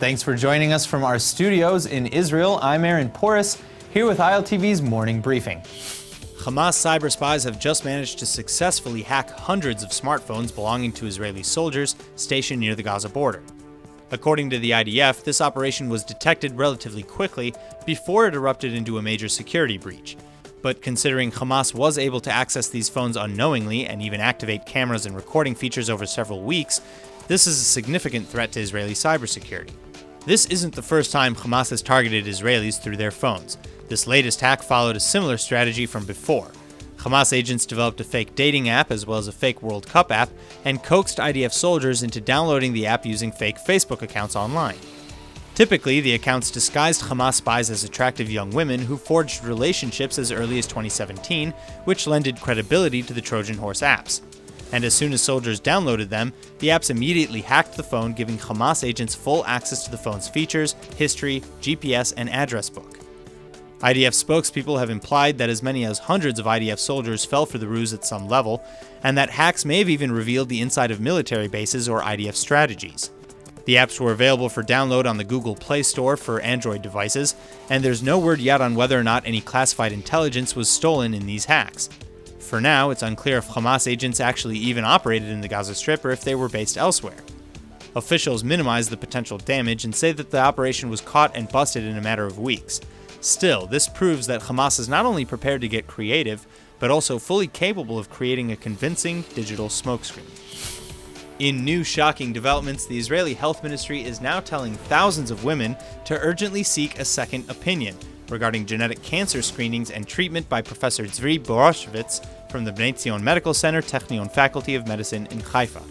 Thanks for joining us from our studios in Israel. I'm Aaron Porras, here with ILTV's Morning Briefing. Hamas cyber spies have just managed to successfully hack hundreds of smartphones belonging to Israeli soldiers stationed near the Gaza border. According to the IDF, this operation was detected relatively quickly before it erupted into a major security breach. But considering Hamas was able to access these phones unknowingly and even activate cameras and recording features over several weeks, this is a significant threat to Israeli cybersecurity. This isn't the first time Hamas has targeted Israelis through their phones. This latest hack followed a similar strategy from before. Hamas agents developed a fake dating app as well as a fake World Cup app and coaxed IDF soldiers into downloading the app using fake Facebook accounts online. Typically, the accounts disguised Hamas spies as attractive young women who forged relationships as early as 2017, which lended credibility to the Trojan Horse apps. And as soon as soldiers downloaded them, the apps immediately hacked the phone, giving Hamas agents full access to the phone's features, history, GPS, and address book. IDF spokespeople have implied that as many as hundreds of IDF soldiers fell for the ruse at some level, and that hacks may have even revealed the inside of military bases or IDF strategies. The apps were available for download on the Google Play Store for Android devices, and there's no word yet on whether or not any classified intelligence was stolen in these hacks. For now, it's unclear if Hamas agents actually even operated in the Gaza Strip or if they were based elsewhere. Officials minimize the potential damage and say that the operation was caught and busted in a matter of weeks. Still, this proves that Hamas is not only prepared to get creative, but also fully capable of creating a convincing digital smokescreen. In new shocking developments, the Israeli Health Ministry is now telling thousands of women to urgently seek a second opinion regarding genetic cancer screenings and treatment by Professor Tzvi Broshevitz from the Bnei Zion Medical Center, Technion Faculty of Medicine in Haifa.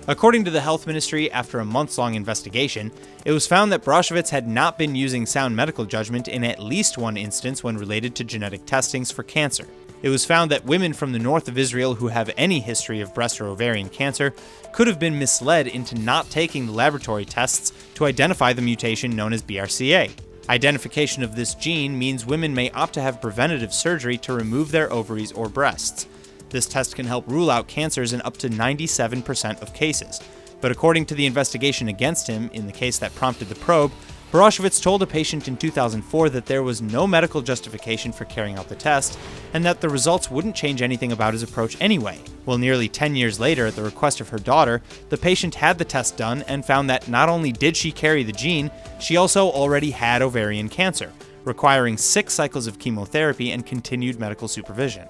According to the Health Ministry, after a months-long investigation, it was found that Broshevitz had not been using sound medical judgment in at least one instance when related to genetic testings for cancer. It was found that women from the north of Israel who have any history of breast or ovarian cancer could have been misled into not taking the laboratory tests to identify the mutation known as BRCA. Identification of this gene means women may opt to have preventative surgery to remove their ovaries or breasts. This test can help rule out cancers in up to 97% of cases. But according to the investigation against him, in the case that prompted the probe, Broshevitz told a patient in 2004 that there was no medical justification for carrying out the test, and that the results wouldn't change anything about his approach anyway. Well, nearly 10 years later, at the request of her daughter, the patient had the test done and found that not only did she carry the gene, she also already had ovarian cancer, requiring 6 cycles of chemotherapy and continued medical supervision.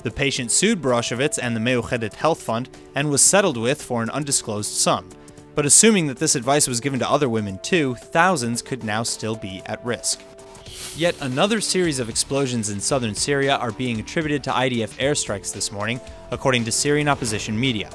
The patient sued Broshevitz and the Meuchedet Health Fund and was settled with for an undisclosed sum. But assuming that this advice was given to other women too, thousands could now still be at risk. Yet another series of explosions in southern Syria are being attributed to IDF airstrikes this morning, according to Syrian opposition media.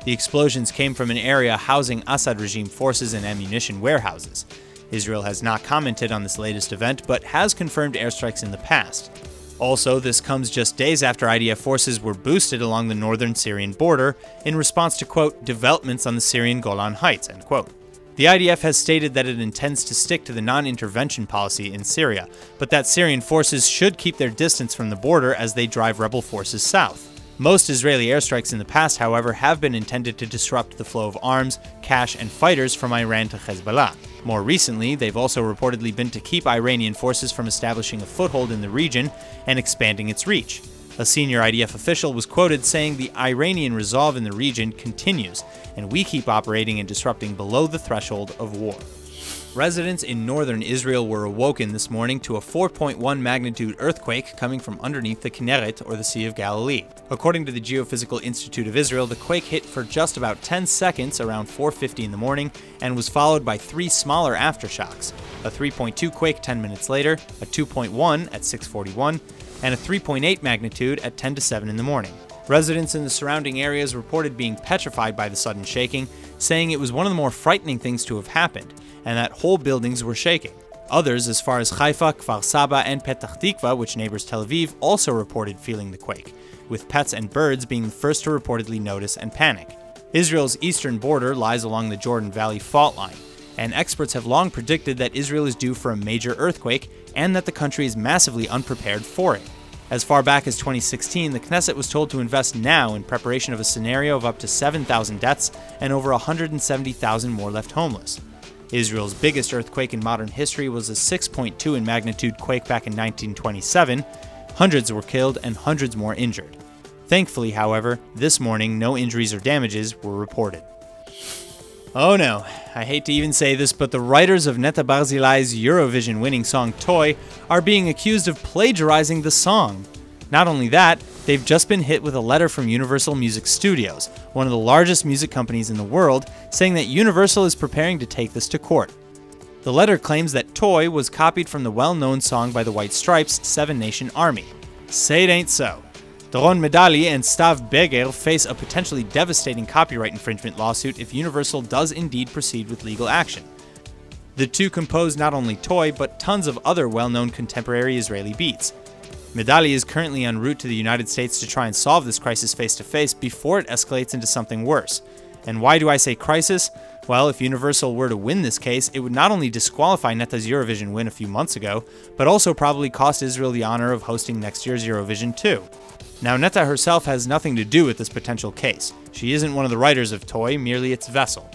The explosions came from an area housing Assad regime forces and ammunition warehouses. Israel has not commented on this latest event, but has confirmed airstrikes in the past. Also, this comes just days after IDF forces were boosted along the northern Syrian border in response to, quote, developments on the Syrian Golan Heights, end quote. The IDF has stated that it intends to stick to the non-intervention policy in Syria, but that Syrian forces should keep their distance from the border as they drive rebel forces south. Most Israeli airstrikes in the past, however, have been intended to disrupt the flow of arms, cash, and fighters from Iran to Hezbollah. More recently, they've also reportedly been to keep Iranian forces from establishing a foothold in the region and expanding its reach. A senior IDF official was quoted saying the Iranian resolve in the region continues, and we keep operating and disrupting below the threshold of war. Residents in northern Israel were awoken this morning to a 4.1 magnitude earthquake coming from underneath the Kinneret, or the Sea of Galilee. According to the Geophysical Institute of Israel, the quake hit for just about 10 seconds around 4:50 in the morning and was followed by 3 smaller aftershocks: a 3.2 quake 10 minutes later, a 2.1 at 6:41, and a 3.8 magnitude at 10 to 7 in the morning. Residents in the surrounding areas reported being petrified by the sudden shaking, saying it was one of the more frightening things to have happened, and that whole buildings were shaking. Others, as far as Haifa, Kfar Saba, and Petah Tikva, which neighbors Tel Aviv, also reported feeling the quake, with pets and birds being the first to reportedly notice and panic. Israel's eastern border lies along the Jordan Valley fault line, and experts have long predicted that Israel is due for a major earthquake and that the country is massively unprepared for it. As far back as 2016, the Knesset was told to invest now in preparation of a scenario of up to 7,000 deaths and over 170,000 more left homeless. Israel's biggest earthquake in modern history was a 6.2 in magnitude quake back in 1927. Hundreds were killed and hundreds more injured. Thankfully, however, this morning no injuries or damages were reported. Oh no, I hate to even say this, but the writers of Netta Barzilai's Eurovision winning song Toy are being accused of plagiarizing the song. Not only that, they've just been hit with a letter from Universal Music Studios, one of the largest music companies in the world, saying that Universal is preparing to take this to court. The letter claims that Toy was copied from the well-known song by the White Stripes' Seven Nation Army. Say it ain't so. Doron Medali and Stav Beger face a potentially devastating copyright infringement lawsuit if Universal does indeed proceed with legal action. The two compose not only Toy, but tons of other well-known contemporary Israeli beats. Medali is currently en route to the United States to try and solve this crisis face-to-face before it escalates into something worse. And why do I say crisis? Well, if Universal were to win this case, it would not only disqualify Netta's Eurovision win a few months ago, but also probably cost Israel the honor of hosting next year's Eurovision too. Now, Netta herself has nothing to do with this potential case. She isn't one of the writers of Toy, merely its vessel.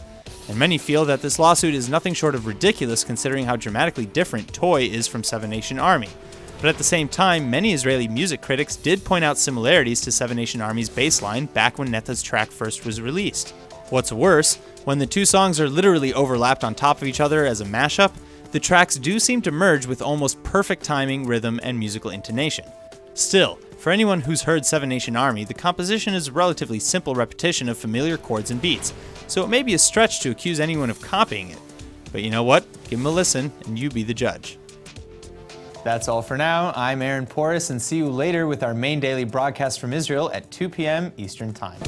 And many feel that this lawsuit is nothing short of ridiculous considering how dramatically different Toy is from Seven Nation Army. But at the same time, many Israeli music critics did point out similarities to Seven Nation Army's bass line back when Netta's track first was released. What's worse, when the two songs are literally overlapped on top of each other as a mashup, the tracks do seem to merge with almost perfect timing, rhythm, and musical intonation. Still, for anyone who's heard Seven Nation Army, the composition is a relatively simple repetition of familiar chords and beats, so it may be a stretch to accuse anyone of copying it. But you know what? Give them a listen, and you be the judge. That's all for now. I'm Aaron Porras, and see you later with our main daily broadcast from Israel at 2 p.m. Eastern Time.